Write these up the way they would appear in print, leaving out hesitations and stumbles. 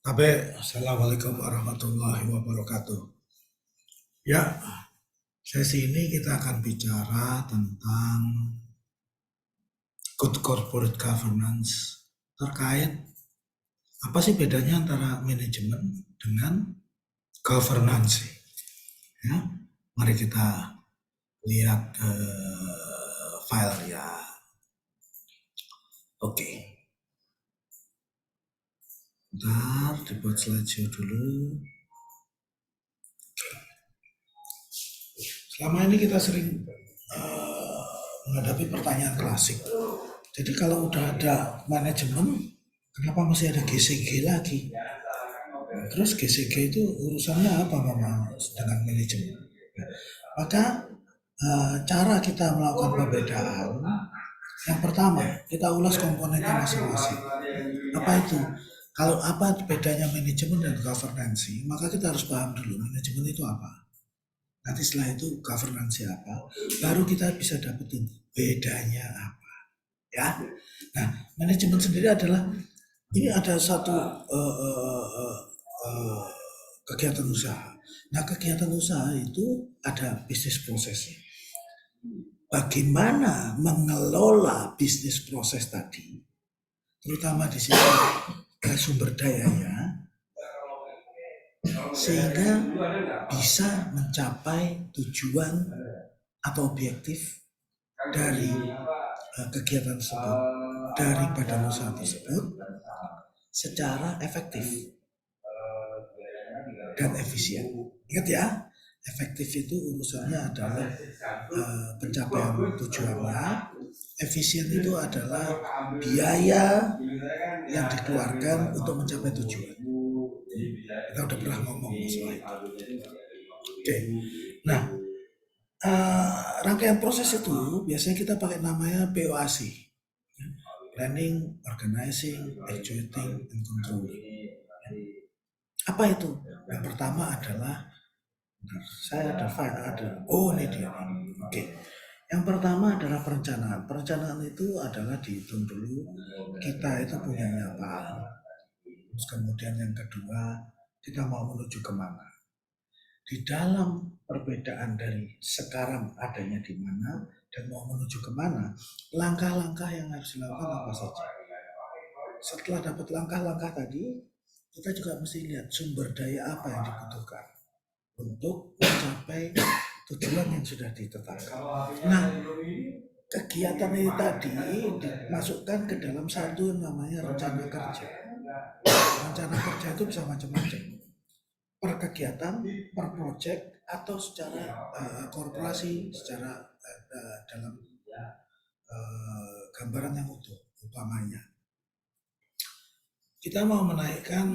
Assalamualaikum warahmatullahi wabarakatuh. Ya, sesi ini kita akan bicara tentang good corporate governance terkait apa sih bedanya antara manajemen dengan governance. Ya, mari kita lihat file ya. Oke. Bentar, dibuat slideshow dulu. Selama ini kita sering menghadapi pertanyaan klasik. Jadi kalau udah ada manajemen, kenapa masih ada GCG lagi? Terus GCG itu urusannya apa dengan manajemen? Maka cara kita melakukan perbedaan, yang pertama kita ulas komponennya masing-masing. Apa itu? Kalau apa bedanya manajemen dan governance, maka kita harus paham dulu manajemen itu apa. Nanti setelah itu governance apa, baru kita bisa dapetin bedanya apa. Ya, nah manajemen sendiri adalah ini ada satu kegiatan usaha. Nah kegiatan usaha itu ada bisnis prosesnya. Bagaimana mengelola bisnis proses tadi, terutama di sisi sumber dayanya, sehingga bisa mencapai tujuan atau objektif dari kegiatan tersebut, dari badan usaha tersebut secara efektif dan efisien. Ingat ya, efektif itu urusannya adalah pencapaian tujuannya, efisien itu adalah biaya yang dikeluarkan untuk mencapai tujuan. Kita udah pernah ngomong masalah itu. Oke. Nah, rangkaian proses itu biasanya kita pakai namanya POAC. Planning, Organizing, Actuating, and Controlling. Apa itu? Yang pertama adalah, saya ada file, ini dia. Oke. Yang pertama adalah perencanaan. Perencanaan itu adalah dihitung dulu kita itu punyanya apa. Terus kemudian yang kedua, kita mau menuju kemana. Di dalam perbedaan dari sekarang adanya di mana dan mau menuju kemana, langkah-langkah yang harus dilakukan apa saja. Setelah dapat langkah-langkah tadi, kita juga mesti lihat sumber daya apa yang dibutuhkan untuk mencapai tujuan yang sudah ditetapkan. Nah, kegiatan ini tadi dimasukkan ke dalam satu yang namanya rencana kerja. Rencana kerja itu bisa macam-macam. Per kegiatan, per project, atau secara korporasi, secara dalam gambaran yang utuh. Umpamanya, kita mau menaikkan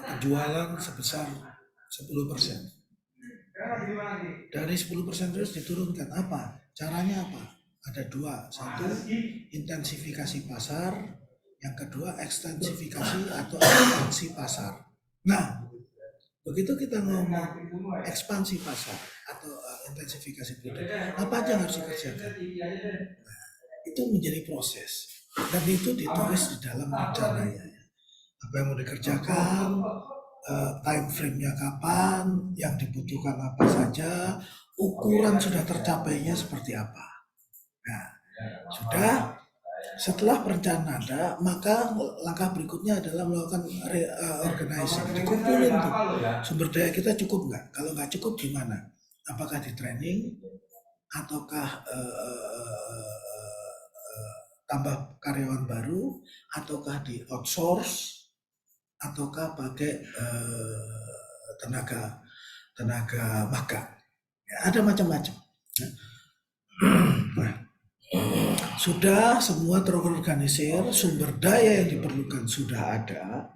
penjualan sebesar 10%. Dari 10% terus diturunkan. Apa? Caranya apa? Ada dua. Satu, intensifikasi pasar. Yang kedua, ekstensifikasi atau ekspansi pasar. Nah, begitu kita ngomong ekspansi pasar atau intensifikasi produk, apa aja yang harus dikerjakan? Nah, itu menjadi proses. Dan itu ditulis di dalam rencananya. Apa yang mau dikerjakan, time frame-nya kapan, yang dibutuhkan apa saja, ukuran sudah tercapainya seperti apa. Nah, sudah. Setelah perencanaan ada, maka langkah berikutnya adalah melakukan organizing. Dikumpulin tuh, sumber daya kita cukup nggak? Kalau nggak cukup gimana? Apakah di training, ataukah tambah karyawan baru, ataukah di outsource, ataukah pakai tenaga magang. Ya, ada macam-macam. Nah, sudah semua terorganisir, sumber daya yang diperlukan sudah ada.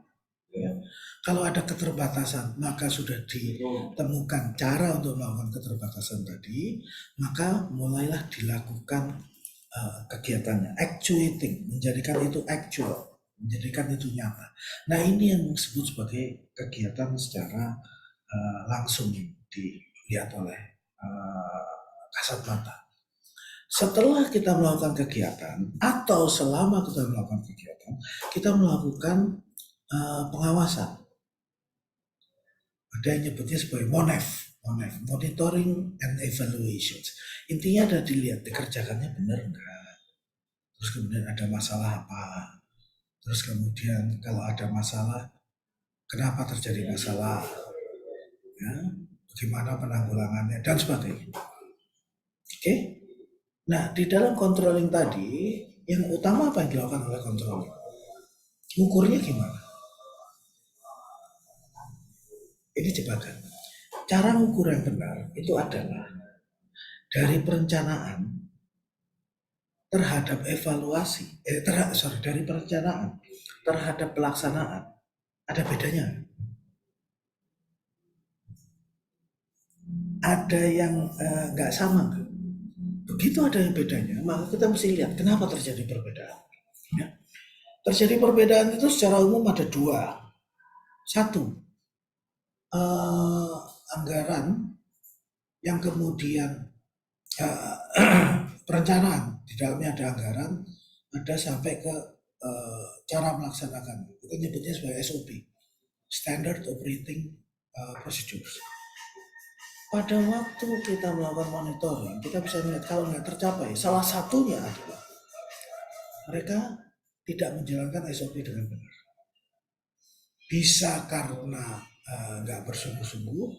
Ya. Kalau ada keterbatasan, maka sudah ditemukan cara untuk melakukan keterbatasan tadi, maka mulailah dilakukan kegiatannya, actuating, menjadikan itu actual, menjadikan itu nyata. Nah, ini yang disebut sebagai kegiatan secara langsung dilihat oleh kasat mata. Setelah kita melakukan kegiatan atau selama kita melakukan kegiatan, kita melakukan pengawasan. Ada yang nyebutnya sebagai MONEV, Monitoring and Evaluation. Intinya ada dilihat dikerjakannya benar enggak, terus kemudian ada masalah apa, terus kemudian kalau ada masalah kenapa terjadi masalah, ya, bagaimana penanggulangannya dan sebagainya. Oke. Nah, di dalam controlling tadi yang utama apa yang dilakukan oleh controlling? Ukurnya gimana? Ini jebakan. Cara ukur yang benar itu adalah dari perencanaan terhadap evaluasi, dari perencanaan terhadap pelaksanaan ada bedanya. Ada yang nggak sama. Begitu ada yang bedanya, maka kita mesti lihat kenapa terjadi perbedaan. Ya. Terjadi perbedaan itu secara umum ada dua. Satu, anggaran yang kemudian perencanaan, di dalamnya ada anggaran, ada sampai ke cara melaksanakan. Kita nyebutnya sebagai SOP, Standard Operating Procedures. Pada waktu kita melakukan monitoring, kita bisa melihat kalau nggak tercapai, salah satunya adalah mereka tidak menjalankan SOP dengan benar. Bisa karena nggak bersungguh-sungguh,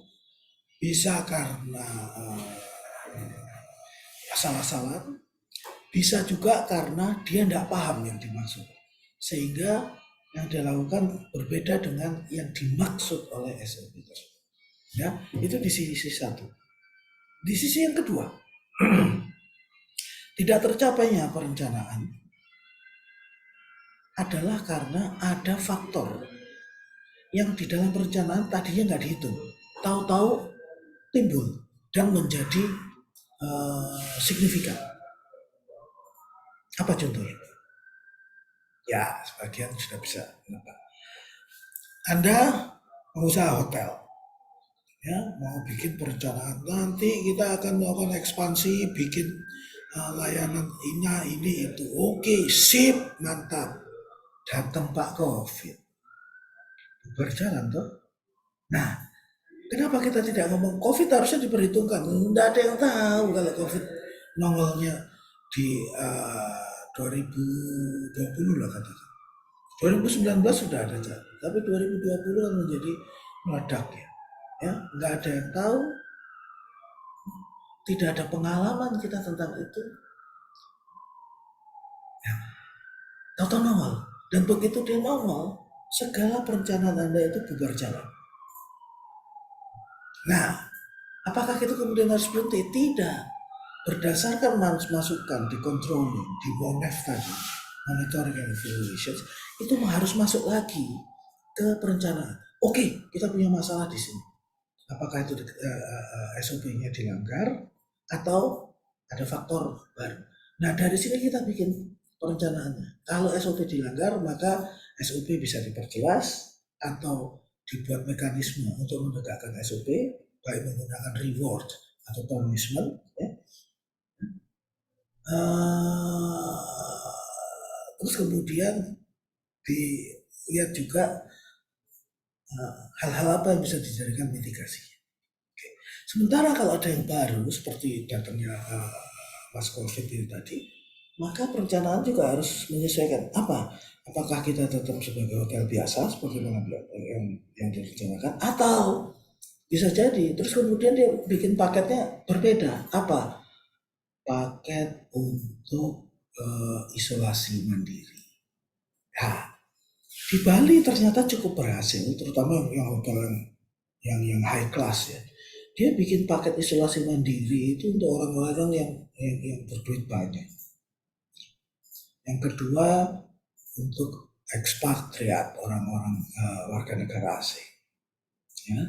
bisa karena asal-asalan, bisa juga karena dia nggak paham yang dimaksud. Sehingga yang dilakukan berbeda dengan yang dimaksud oleh SOP tersebut. Ya, itu di sisi satu. Di sisi yang kedua, tidak tercapainya perencanaan adalah karena ada faktor yang di dalam perencanaan tadinya nggak dihitung, tahu-tahu timbul dan menjadi signifikan. Apa contohnya? Ya, sebagian sudah bisa menebak. Anda pengusaha hotel, ya, mau bikin perencanaan, nanti kita akan melakukan ekspansi, bikin layanan ini itu. Oke, sip, mantap. Datang Pak COVID, berjalan tuh. Nah, kenapa kita tidak ngomong COVID harusnya diperhitungkan? Tidak ada yang tahu kalau COVID nongolnya di 2020 lah katakan. 2019 sudah ada, tapi 2020 kan menjadi meledak ya. Ya, nggak ada yang tahu, tidak ada pengalaman kita tentang itu. Ya, tahu-tahu nongol. Dan begitu dia nongol, segala perencanaan Anda itu bubar jalan. Nah, apakah itu kemudian harus berhenti? Tidak. Berdasarkan masukan di controlling, di MONEV tadi, monitoring and evaluation, itu harus masuk lagi ke perencanaan. Oke, kita punya masalah di sini. Apakah itu SOP-nya dilanggar atau ada faktor baru. Nah, dari sini kita bikin perencanaannya. Kalau SOP dilanggar, maka SOP bisa diperjelas atau dibuat mekanisme untuk menegakkan SOP, baik menggunakan reward atau punishment. Ya. Terus kemudian dilihat juga hal-hal apa yang bisa dijadikan mitigasi. Oke. Sementara kalau ada yang baru seperti datangnya Mas COVID ini tadi, maka perencanaan juga harus menyesuaikan apakah kita tetap sebagai hotel biasa seperti yang direncanakan, atau bisa jadi terus kemudian dia bikin paketnya berbeda. Apa? Paket untuk isolasi mandiri. Ya, di Bali ternyata cukup berhasil, terutama yang hotel yang high class ya. Dia bikin paket isolasi mandiri itu untuk orang-orang yang berduit banyak. Yang kedua untuk ekspatriat, orang-orang warga negara asing. Ya.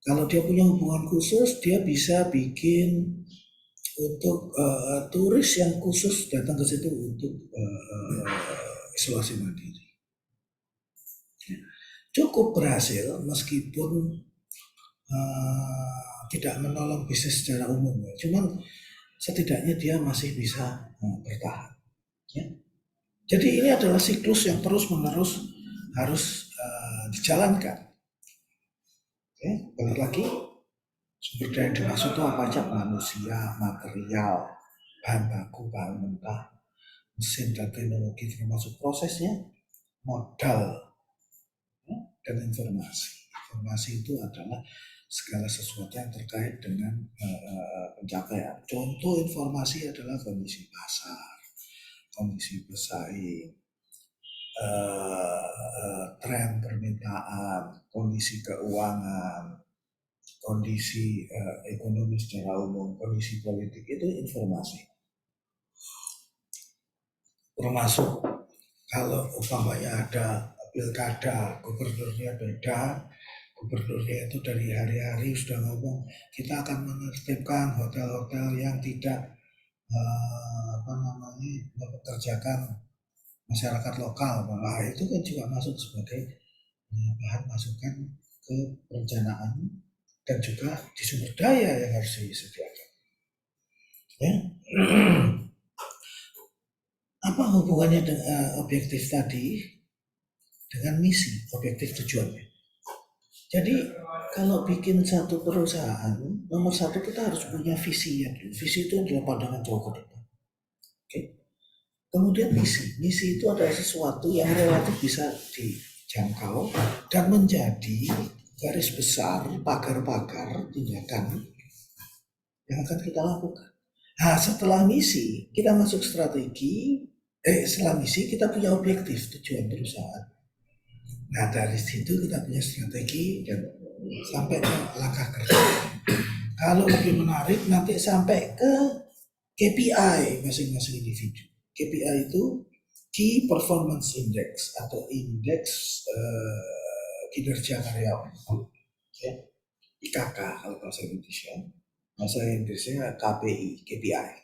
Kalau dia punya hubungan khusus, dia bisa bikin untuk turis yang khusus datang ke situ untuk isolasi mandiri. Ya. Cukup berhasil meskipun tidak menolong bisnis secara umum, ya. Cuman setidaknya dia masih bisa bertahan. Ya. Jadi ini adalah siklus yang terus-menerus harus dijalankan. Balik lagi, sumber daya yang dimaksud itu apa aja? Manusia, material, bahan baku, bahan mentah, mesin dan teknologi termasuk prosesnya, modal, dan informasi. Informasi itu adalah segala sesuatu yang terkait dengan pencapaian. Contoh informasi adalah kondisi pasar, kondisi pesaing, tren permintaan, kondisi keuangan, kondisi ekonomi secara umum, kondisi politik, itu informasi. Termasuk kalau umpamanya ada pilkada, gubernurnya beda, gubernurnya itu dari hari-hari sudah ngomong kita akan menertibkan hotel-hotel yang tidak mempekerjakan masyarakat lokal. Nah, itu kan juga masuk sebagai bahan masukan ke perencanaan dan juga di sumber daya yang harus disediakan. Ya. Apa hubungannya dengan objektif tadi dengan misi, objektif tujuannya? Jadi kalau bikin satu perusahaan, nomor satu kita harus punya visi ya. Visi itu adalah pandangan jauh ke depan. Oke. Kemudian misi itu adalah sesuatu yang relatif bisa dijangkau dan menjadi garis besar, pagar-pagar tindakan yang akan kita lakukan. Nah, setelah misi kita masuk strategi. Setelah misi kita punya objektif tujuan perusahaan. Nah, dari situ kita punya strategi dan sampai ke langkah kerja. Kalau lebih menarik nanti sampai ke KPI masing-masing individu. KPI itu Key Performance Index atau indeks kinerja karyawan. Ya. IKK kalau bahasa Indonesia. Bahasa Inggrisnya KPI, KPI.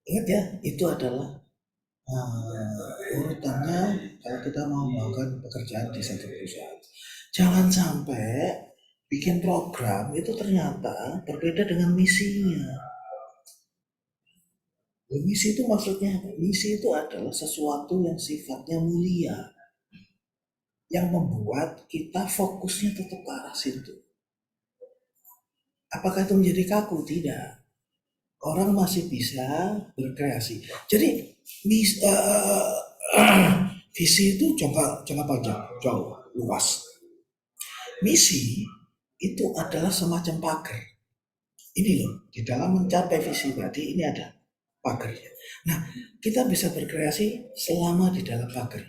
Ingat ya, itu adalah urutannya kalau kita mau melakukan pekerjaan di satu perusahaan. Jangan sampai bikin program itu ternyata berbeda dengan misinya. Misi itu maksudnya apa? Misi itu adalah sesuatu yang sifatnya mulia, yang membuat kita fokusnya tetap ke arah situ. Apakah itu menjadi kaku? Tidak. Orang masih bisa berkreasi. Jadi visi itu jangka panjang, jauh, luas. Misi itu adalah semacam pagar. Ini loh, di dalam mencapai visi tadi ini ada pagarnya. Nah, kita bisa berkreasi selama di dalam pagar.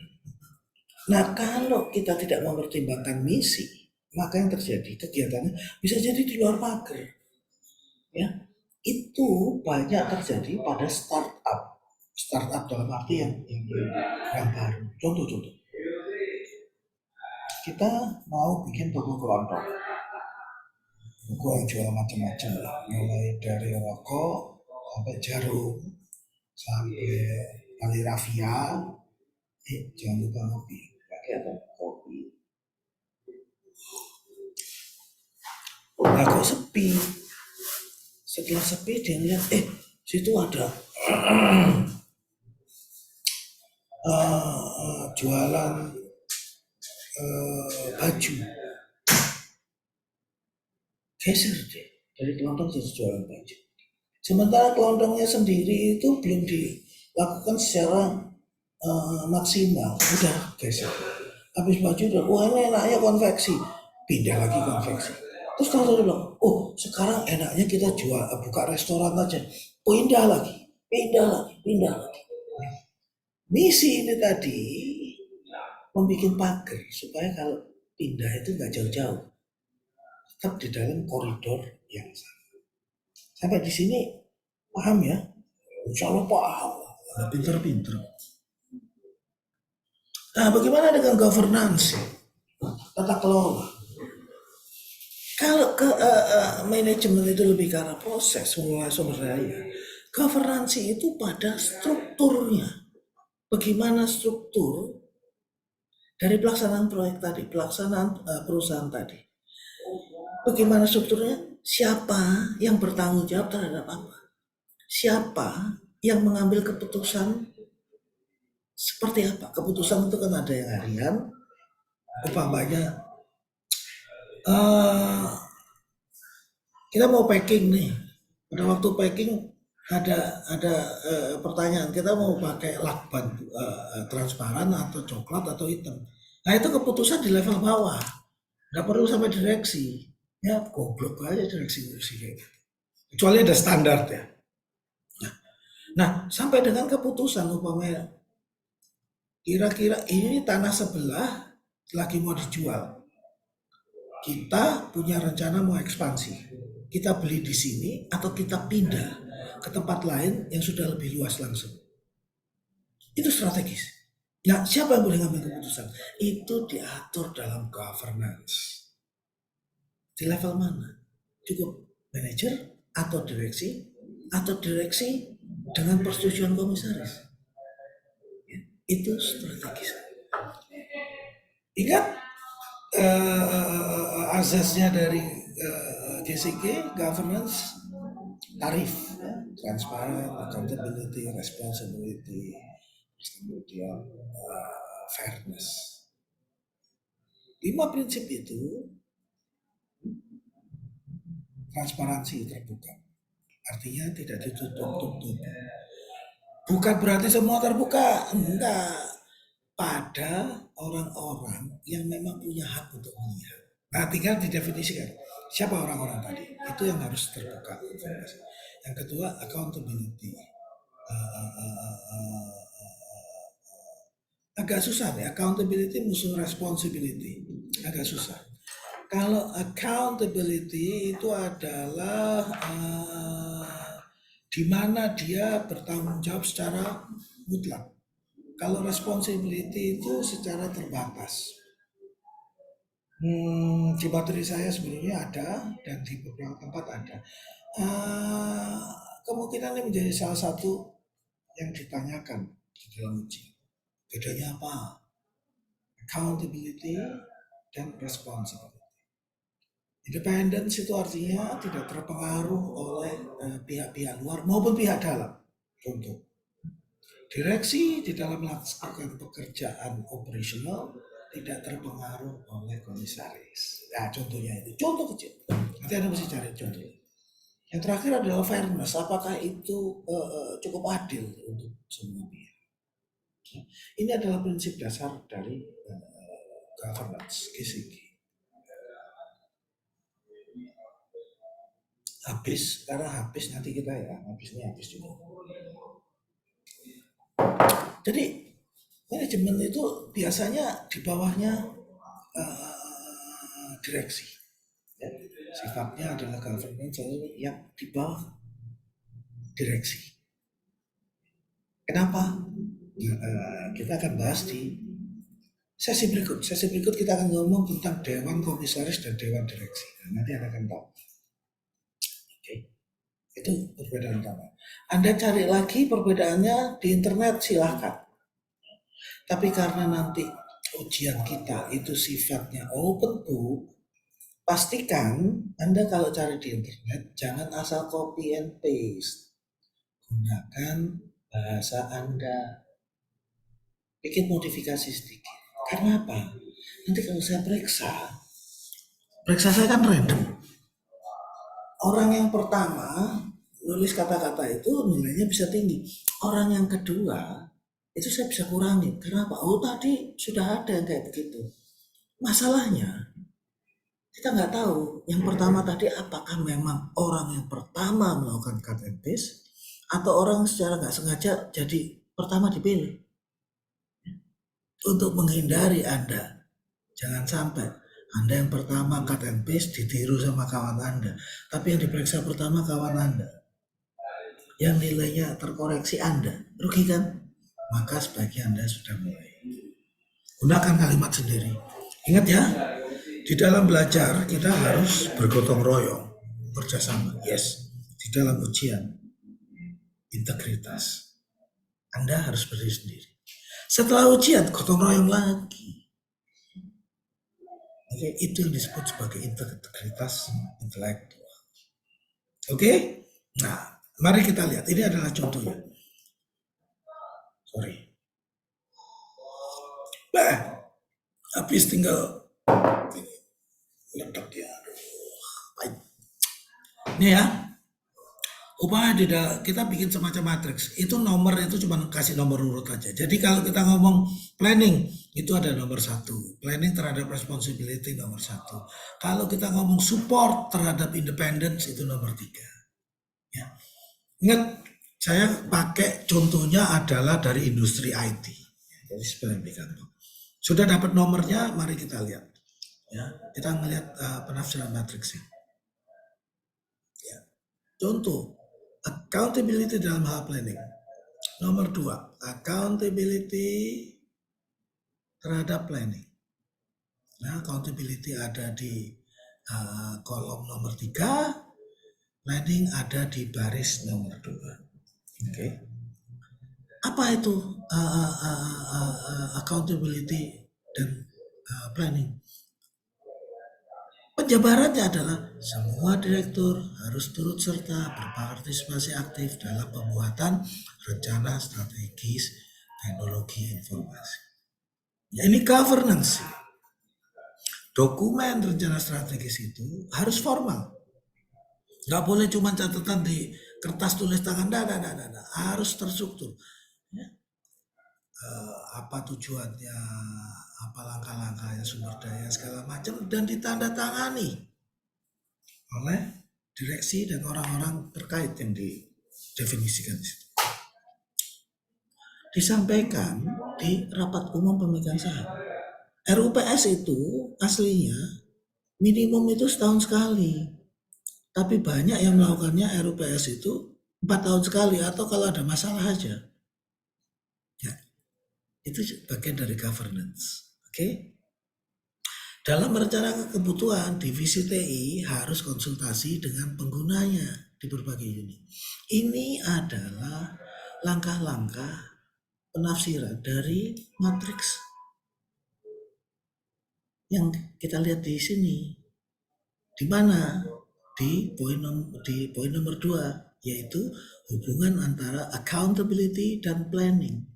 Nah, kalau kita tidak mempertimbangkan misi, maka yang terjadi kegiatannya bisa jadi di luar pagar. Ya, itu banyak terjadi pada startup dalam arti yang baru. Contoh, kita mau bikin toko kelontong, toko yang jual macam-macam lah, mulai dari rokok sampai jarum sampai tali rafia, jangan lupa kopi, ada kopi. Nah, kok sepi? Setelah sepi dia lihat, situ ada jualan baju. Geser deh dari kelontong jadi jualan baju. Sementara kelontongnya sendiri itu belum dilakukan secara maksimal, udah geser. Habis baju udah, wah ini enaknya konveksi, pindah lagi konveksi. Terus tahu bilang, oh sekarang enaknya kita jual buka restoran aja, pindah lagi. Misi ini tadi membuat pagar supaya kalau pindah itu nggak jauh-jauh, tetap di dalam koridor yang sama. Sampai di sini paham ya? Insya Allah paham. Pinter-pinter. Nah, bagaimana dengan governance? Tata kelola. Kalau ke manajemen itu lebih ke arah proses, mengelola sumber daya. Governance itu pada strukturnya. Bagaimana struktur dari pelaksanaan proyek tadi, pelaksanaan perusahaan tadi. Bagaimana strukturnya? Siapa yang bertanggung jawab terhadap apa? Siapa yang mengambil keputusan seperti apa? Keputusan itu kan ada yang harian, umpamanya Eh, kita mau packing nih. Pada waktu packing ada pertanyaan, kita mau pakai lakban transparan atau coklat atau hitam. Nah itu keputusan di level bawah, nggak perlu sampai direksi. Ya goblok aja direksi kayak gitu. Kecuali ada standar ya. Nah sampai dengan keputusan umpamanya kira-kira ini tanah sebelah lagi mau dijual. Kita punya rencana mau ekspansi. Kita beli di sini atau kita pindah ke tempat lain yang sudah lebih luas langsung. Itu strategis. Nah, siapa yang boleh ngambil keputusan? Itu diatur dalam governance. Di level mana? Cukup manajer atau direksi dengan persetujuan komisaris. Ya, itu strategis. Ingat asasnya dari GCG, governance, tarif, ya, transparan, accountability, responsibility, kemudian fairness. 5 prinsip itu transparansi terbuka. Artinya tidak ditutup-tutup. Bukan berarti semua terbuka, enggak. Pada orang-orang yang memang punya hak untuk melihat. Nah, tinggal didefinisikan siapa orang-orang tadi. Itu yang harus terbuka informasi. Yang kedua, accountability. Agak susah nih, accountability musuh responsibility. Agak susah. Kalau accountability itu adalah di mana dia bertanggung jawab secara mutlak. Kalau responsibility itu secara terbatas. Di materi saya sebenarnya ada dan di beberapa tempat ada. Kemungkinan ini menjadi salah satu yang ditanyakan di dalam ujian. Bedanya apa? Accountability dan responsibility. Independence itu artinya tidak terpengaruh oleh pihak-pihak luar maupun pihak dalam. Contoh, direksi di dalam melaksanakan pekerjaan operasional tidak terpengaruh oleh komisaris. Nah, contohnya itu, contoh kecil. Nanti Anda mesti cari contoh. Yang terakhir adalah fairness. Apakah itu cukup adil untuk semua pihak? Ini adalah prinsip dasar dari governance GCG. Habis, karena habis nanti kita ya, habis juga. Jadi manajemen itu biasanya di bawahnya direksi. Ya. Sifatnya adalah governance yang di bawah direksi. Kenapa? Kita akan bahas di sesi berikut. Sesi berikut kita akan ngomong tentang Dewan Komisaris dan Dewan Direksi. Nah, nanti Anda akan tahu. Oke. Itu perbedaan utama. Anda cari lagi perbedaannya di internet, silahkan. Tapi karena nanti ujian kita itu sifatnya open book, pastikan Anda kalau cari di internet jangan asal copy and paste. Gunakan bahasa Anda. Bikin modifikasi sedikit. Karena apa? Nanti kalau saya periksa saya kan random. Orang yang pertama nulis kata-kata itu nilainya bisa tinggi. Orang yang kedua itu saya bisa kurangi. Kenapa? Oh tadi sudah ada yang kayak begitu. Masalahnya kita nggak tahu yang pertama tadi apakah memang orang yang pertama melakukan cut and paste atau orang secara nggak sengaja jadi pertama dipilih. Untuk menghindari Anda, jangan sampai Anda yang pertama cut and paste ditiru sama kawan Anda, tapi yang diperiksa pertama kawan Anda, yang nilainya terkoreksi Anda, rugi kan? Maka sebaiknya Anda sudah mulai gunakan kalimat sendiri. Ingat ya, di dalam belajar kita harus bergotong royong, kerjasama. Yes, di dalam ujian integritas Anda harus berdiri sendiri. Setelah ujian gotong royong lagi. Oke, itu yang disebut sebagai integritas intelektual. Oke? Nah, mari kita lihat. Ini adalah contohnya. Sorry. Habis tinggal ledak ya. Baik. Ini ya, upaya kita bikin semacam matriks. Itu nomor itu cuma kasih nomor urut aja. Jadi kalau kita ngomong planning, itu ada nomor 1. Planning terhadap responsibility nomor 1. Kalau kita ngomong support terhadap independence, itu nomor 3. Ya. Ingat, saya pakai contohnya adalah dari industri IT. Jadi sebenarnya kantor. Sudah dapat nomornya, mari kita lihat. Ya, kita melihat penafsiran matriksnya. Ya. Contoh, accountability dalam hal planning. Nomor 2, accountability terhadap planning. Nah, accountability ada di kolom nomor 3, planning ada di baris nomor 2. Oke. Apa itu accountability dan planning? Penjabarannya adalah semua direktur harus turut serta berpartisipasi aktif dalam pembuatan rencana strategis teknologi informasi. Ya, ini governance. Dokumen rencana strategis itu harus formal. Nggak boleh cuma catatan di kertas tulis tangan, harus terstruktur. Ya. Apa tujuannya, apa langkah-langkahnya, sumber daya segala macam, dan ditandatangani oleh direksi dan orang-orang terkait yang didefinisikan di situ. Disampaikan di rapat umum pemegang saham. RUPS itu aslinya minimum itu setahun sekali. Tapi banyak yang melakukannya RUPS itu 4 tahun sekali atau kalau ada masalah aja. Ya, itu bagian dari governance. Oke? Dalam merencanakan kebutuhan, divisi TI harus konsultasi dengan penggunanya di berbagai unit. Ini adalah langkah-langkah penafsiran dari matriks yang kita lihat di sini. Di mana? Di poin nomor 2, yaitu hubungan antara accountability dan planning.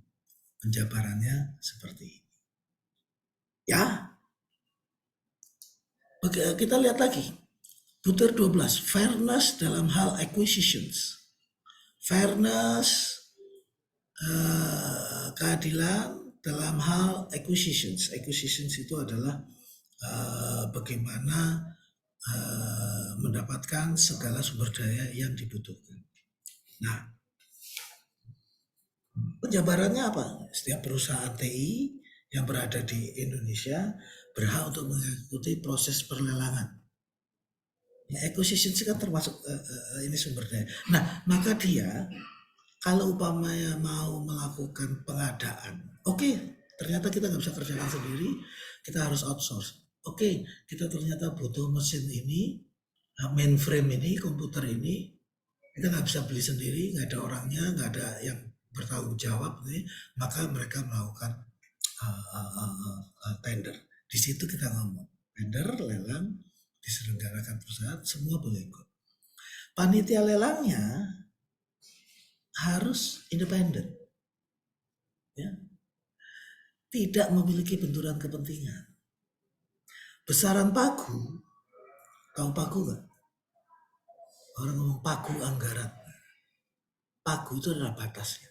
Penjabarannya seperti ini. Ya, kita lihat lagi. Butir 12, fairness dalam hal acquisitions. Fairness, keadilan dalam hal acquisitions. Acquisitions itu adalah bagaimana mendapatkan segala sumber daya yang dibutuhkan. Nah, penjabarannya apa? Setiap perusahaan TI yang berada di Indonesia berhak untuk mengikuti proses perlelangan. Ya, acquisition kan termasuk ini sumber daya. Nah, maka dia kalau upamanya mau melakukan pengadaan, oke, ternyata kita nggak bisa kerjakan sendiri, kita harus outsource. Oke, kita ternyata butuh mesin ini, mainframe ini, komputer ini, kita nggak bisa beli sendiri, nggak ada orangnya, nggak ada yang bertanggung jawab, maka mereka melakukan tender. Di situ kita ngomong tender, lelang, diselenggarakan perusahaan, semua boleh ikut. Panitia lelangnya harus independen, ya, tidak memiliki benturan kepentingan. Besaran pagu, tahu pagu nggak? Orang ngomong pagu anggaran. Pagu itu adalah batasnya.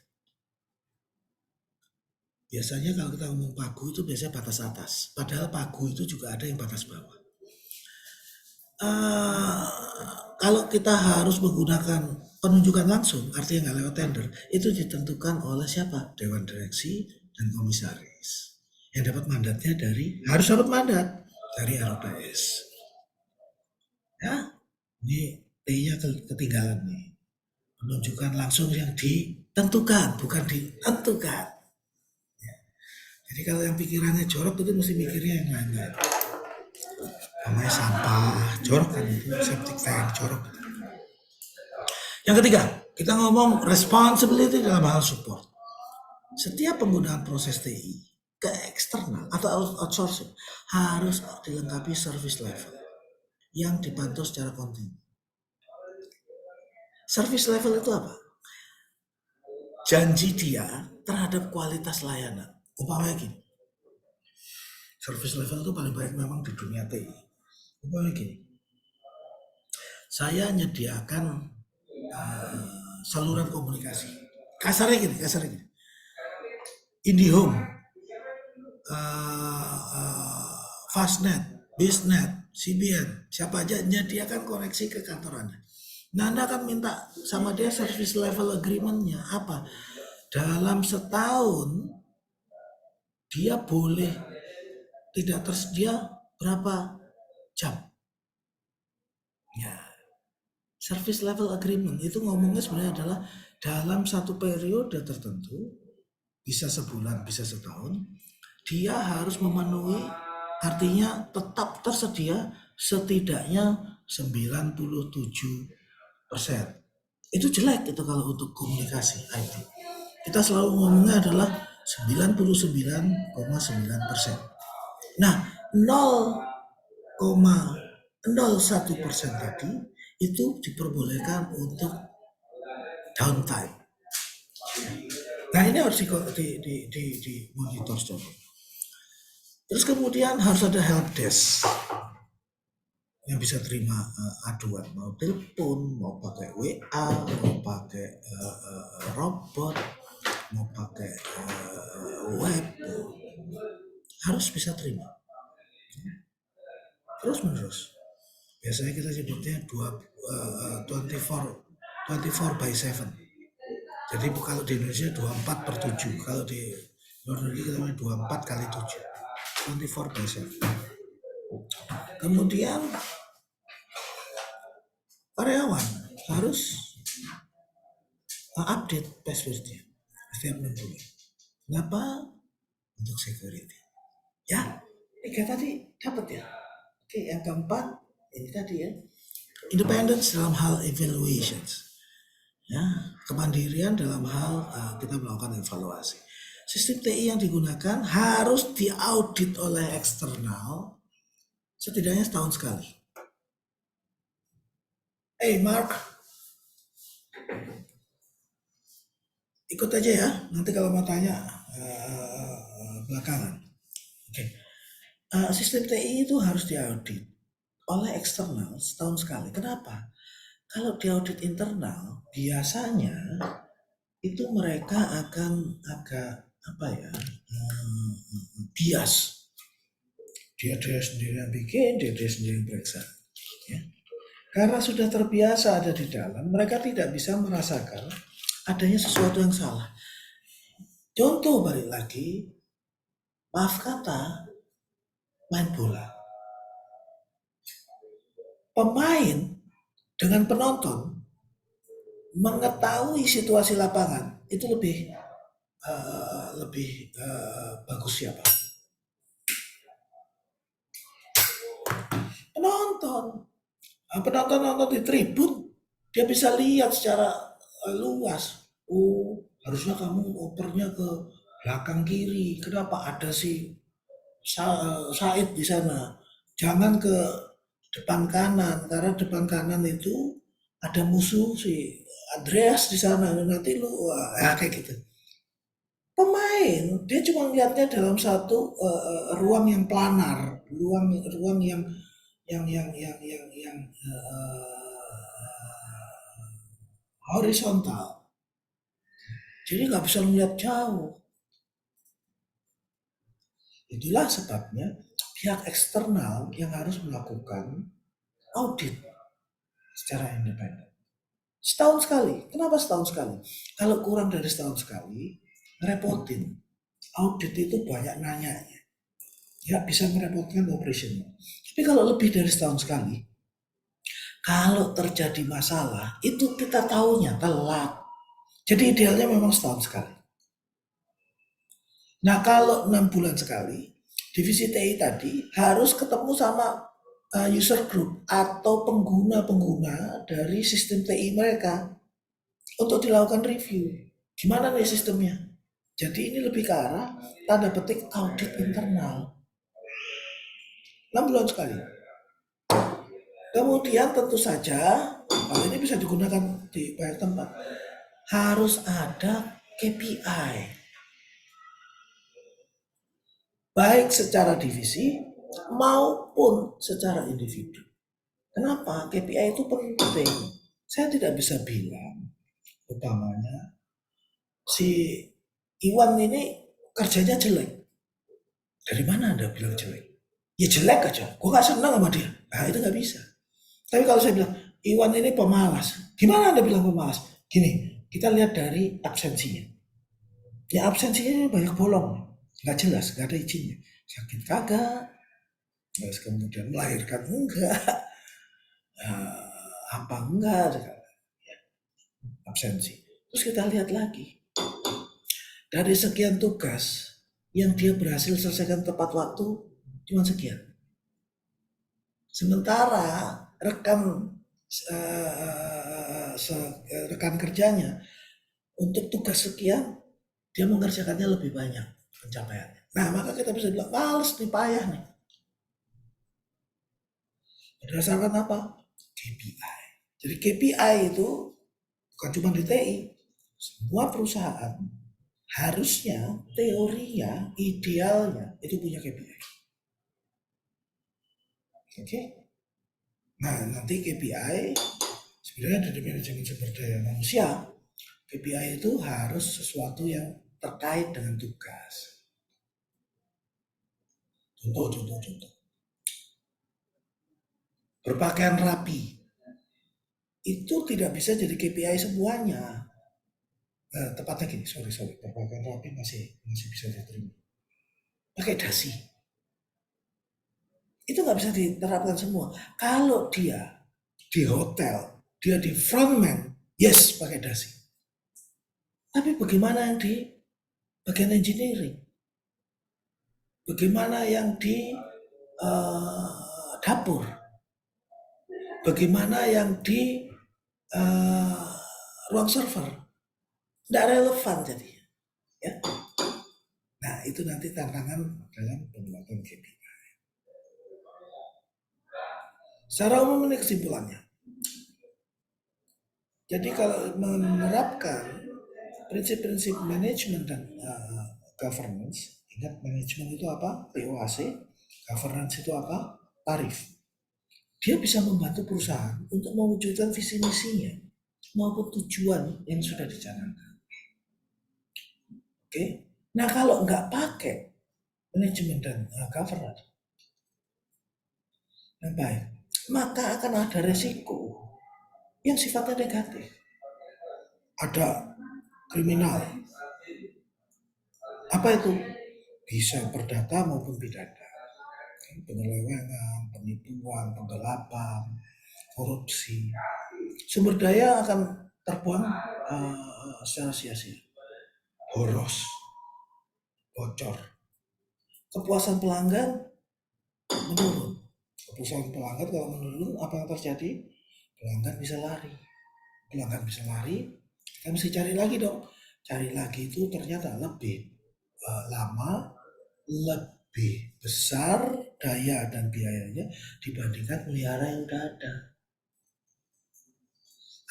Biasanya kalau kita ngomong pagu itu biasanya batas atas. Padahal pagu itu juga ada yang batas bawah. Kalau kita harus menggunakan penunjukan langsung, artinya nggak lewat tender, itu ditentukan oleh siapa? Dewan Direksi dan Komisaris. Yang dapat mandatnya harus dapat mandat dari RUPS. Ya, ini T-nya ketinggalan nih. Penunjukan langsung yang ditentukan, bukan ditentukan. Ya. Jadi kalau yang pikirannya jorok itu mesti mikirnya yang lain-lain. Namanya sampah, jorok kan itu, septic tank, jorok. Yang ketiga, kita ngomong responsibility dalam hal support. Setiap penggunaan proses TI ke eksternal atau outsourcing harus dilengkapi service level yang dipantau secara kontinu. Service level itu apa? Janji dia terhadap kualitas layanan. Umpamanya gini, service level itu paling baik memang di dunia TI. Umpamanya gini, saya menyediakan saluran komunikasi. Kasarnya gini. IndiHome, Fastnet, Biznet, CBN, siapa aja menyediakan koneksi ke kantor Anda. Nah, Anda akan minta sama dia service level agreement-nya apa? Dalam setahun dia boleh tidak tersedia berapa jam. Ya, service level agreement itu ngomongnya sebenarnya adalah dalam satu periode tertentu, bisa sebulan, bisa setahun, dia harus memenuhi, artinya tetap tersedia setidaknya 97%. Itu jelek itu kalau untuk komunikasi IT. Kita selalu ngomongnya adalah 99,9%. Nah, 0,01% tadi itu diperbolehkan untuk downtime. Nah, ini harus di monitor coba. Terus kemudian harus ada help desk yang bisa terima aduan, mau telepon, mau pakai WA, mau pakai robot, mau pakai web, harus bisa terima. Terus menerus. Biasanya kita sebutnya 24/7. Jadi kalau di Indonesia 24/7, kalau di luar negeri kita namanya 24x7, 24/7. Kemudian karyawan harus update passwordnya setiap 6 bulan. Kenapa? Untuk security. Ya, 3 tadi dapat ya. Oke, yang keempat ini tadi ya, independence dalam hal evaluations. Ya, kemandirian dalam hal kita melakukan evaluasi. Sistem TI yang digunakan harus diaudit oleh eksternal setidaknya setahun sekali. Mark, ikut aja ya. Nanti kalau mau tanya belakangan. Oke. Sistem TI itu harus diaudit oleh eksternal setahun sekali. Kenapa? Kalau diaudit internal, biasanya itu mereka akan agak bias. Dia sendiri yang bikin, dia sendiri yang periksa. Ya. Karena sudah terbiasa ada di dalam, mereka tidak bisa merasakan adanya sesuatu yang salah. Contoh balik lagi, maaf kata, main bola. Pemain dengan penonton mengetahui situasi lapangan itu lebih bagus siapa? Penonton. Penonton di tribun dia bisa lihat secara luas. Oh, harusnya kamu opernya ke belakang kiri. Kenapa ada si Said di sana? Jangan ke depan kanan, karena depan kanan itu ada musuh si Andreas di sana. Nanti lu kayak gitu. Pemain dia cuma lihatnya dalam satu ruang yang planar, ruang yang horizontal. Jadi nggak bisa melihat jauh. Itulah sebabnya pihak eksternal yang harus melakukan audit secara independen. Setahun sekali. Kenapa setahun sekali? Kalau kurang dari setahun sekali, ngerepotin. Audit itu banyak nanyanya. Ya bisa merepotkan operasional. Tapi kalau lebih dari setahun sekali, kalau terjadi masalah, itu kita tahunya telat. Jadi idealnya memang setahun sekali. Nah kalau 6 bulan sekali, divisi TI tadi harus ketemu sama user group atau pengguna-pengguna dari sistem TI mereka untuk dilakukan review. Gimana nih sistemnya? Jadi ini lebih ke arah tanda petik audit internal. 6 bulan sekali. Kemudian tentu saja, hal ini bisa digunakan di banyak tempat. Harus ada KPI. Baik secara divisi maupun secara individu. Kenapa? KPI itu penting. Saya tidak bisa bilang, utamanya si Iwan ini kerjanya jelek. Dari mana Anda bilang jelek? Ya jelek aja. Gue gak senang sama dia. Nah itu gak bisa. Tapi kalau saya bilang, Iwan ini pemalas. Gimana Anda bilang pemalas? Gini, kita lihat dari absensinya. Ya absensinya banyak bolong. Gak jelas, gak ada izinnya. Sakit kagak. Terus kemudian melahirkan enggak. Apa enggak. Ya, absensi. Terus kita lihat lagi. Dari sekian tugas, yang dia berhasil selesaikan tepat waktu, cuma sekian. Sementara rekan kerjanya untuk tugas sekian dia mengerjakannya lebih banyak pencapaiannya. Nah maka kita bisa bilang males nih, payah nih. Berdasarkan apa? KPI. Jadi KPI itu bukan cuma di TI, semua perusahaan harusnya teorinya, idealnya itu punya KPI. Oke? Nah nanti KPI sebenarnya dari manajemen sumber daya manusia, KPI itu harus sesuatu yang terkait dengan tugas. Contoh. Berpakaian rapi. Itu tidak bisa jadi KPI semuanya. Tepatnya gini, sorry. Berpakaian rapi masih bisa diterima. Pakai dasi. Itu nggak bisa diterapkan semua. Kalau dia di hotel, dia di frontman, yes pakai dasi. Tapi bagaimana yang di bagian engineering? Bagaimana yang di dapur? Bagaimana yang di ruang server? Tidak relevan jadi. Ya. Nah itu nanti tantangan dalam pembuatan KPI. Secara umum ini kesimpulannya. Jadi kalau menerapkan prinsip-prinsip manajemen dan governance, ingat manajemen itu apa? POAC, governance itu apa? Tarif. Dia bisa membantu perusahaan untuk mewujudkan visi misinya maupun tujuan yang sudah dicanangkan. Oke, nah kalau nggak pakai manajemen dan governance, yang baik, maka akan ada resiko yang sifatnya negatif. Ada kriminal. Apa itu? Bisa perdata maupun pidana. Penyelewengan, penipuan, penggelapan, korupsi. Sumber daya akan terbuang secara sia-sia. Boros, bocor. Kepuasan pelanggan menurun. Kepuasan pelanggan kalau menurun, apa yang terjadi? Pelanggan bisa lari. Kita mesti cari lagi dong. Cari lagi itu ternyata lebih lama, lebih besar daya dan biayanya dibandingkan melihara yang udah ada.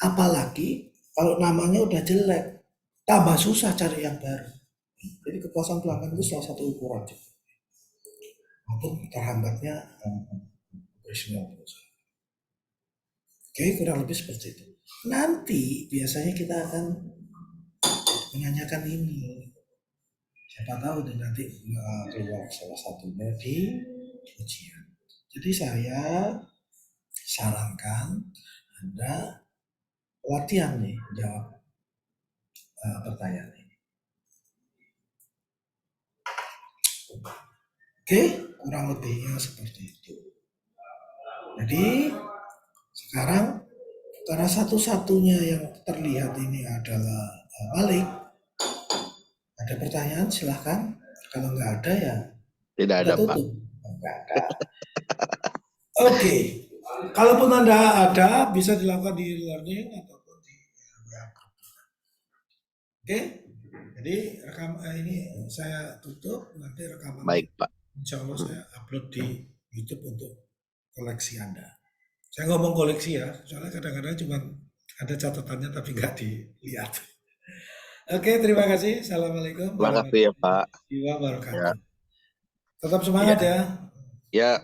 Apalagi kalau namanya udah jelek, tambah susah cari yang baru. Jadi kepuasan pelanggan itu salah satu ukuran maupun terhambatnya operasional perusahaan. Oke, kurang lebih seperti itu. Nanti biasanya kita akan menanyakan ini. Siapa tahu nanti keluar salah satunya di ujian. Jadi saya sarankan Anda latihan nih jawab pertanyaan ini. Oke, kurang lebihnya seperti itu. Jadi sekarang karena satu-satunya yang terlihat ini adalah Malik, ada pertanyaan silahkan. Kalau nggak ada ya tidak ada tutup. Pak. Nggak ada. Oke, kalaupun Anda ada bisa dilakukan di learning ataupun di web. Oke, jadi ini saya tutup, nanti rekaman. Baik Pak. Insya Allah saya upload di YouTube untuk koleksi Anda. Saya ngomong koleksi ya, soalnya kadang-kadang cuma ada catatannya tapi nggak dilihat. Oke, terima kasih. Assalamualaikum Terima kasih ya Pak. warahmatullahi wabarakatuh. Ya. Tetap semangat ya. Ya,